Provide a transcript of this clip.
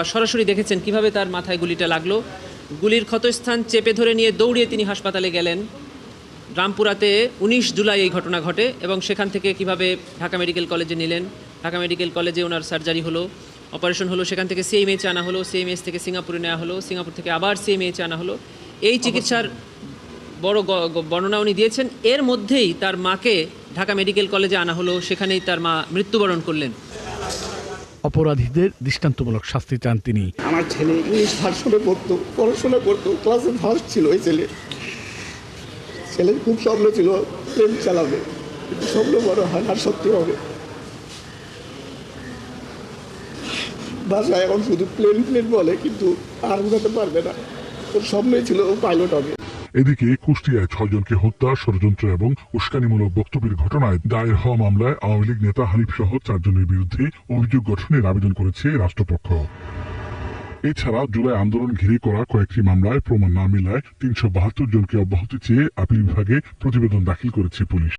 সরাসরি দেখেছেন কিভাবে তার মাথায় গুলিটা লাগলো। গুলির ক্ষতস্থান চেপে ধরে নিয়ে দৌড়িয়ে তিনি হাসপাতালে গেলেন। রামপুরাতে 19 জুলাই এই ঘটনা ঘটে এবং সেখান থেকে কিভাবে ঢাকা মেডিকেল কলেজে নিলেন। ঢাকা মেডিকেল কলেজে ওনার সার্জারি হলো, অপারেশন হলো, সেখান থেকে সিএমএইচে আনা হলো, সিএমএইচ থেকে সিঙ্গাপুরে নেওয়া হলো, সিঙ্গাপুর থেকে আবার সিএমএইচে আনা হলো। এই চিকিৎসার বড় বর্ণনা উনি দিয়েছেন। এর মধ্যেই তার মাকে ঢাকা মেডিকেল কলেজে আনা হলো, সেখানেই তার মা মৃত্যুবরণ করলেন। অপরাধীদের দৃষ্টান্তমূলক শাস্তি চান তিনি। আমার ছেলে ইংলিশ ভার্সনে পড়তো, পড়াশোনা করতো, ক্লাসে ফার্স্ট ছিল। ওই ছেলের খুব স্বপ্ন ছিল প্লেন চালাবে, কিন্তু স্বপ্ন বড় হয় আর সত্যি হবে। বাসায় এখন শুধু প্লেন প্লেন বলে, কিন্তু আর উঠাতে পারবে না। ওর স্বপ্নই ছিল ও পাইলট হবে। এদিকে কুষ্টিয়ায় 6 জনকে হত্যা, ষড়যন্ত্র এবং উস্কানিমূলক বক্তব্যের ঘটনায় দায়ের হওয়া মামলায় আওয়ামী লীগ নেতা হানিফ সহ 4 জনের বিরুদ্ধে অভিযোগ গঠনের আবেদন করেছে রাষ্ট্রপক্ষ। এছাড়া জুলাই আন্দোলন ঘিরে করা কয়েকটি মামলায় প্রমাণ না মেলায় 372 জনকে অব্যাহতি চেয়ে আপিল বিভাগে প্রতিবেদন দাখিল করেছে পুলিশ।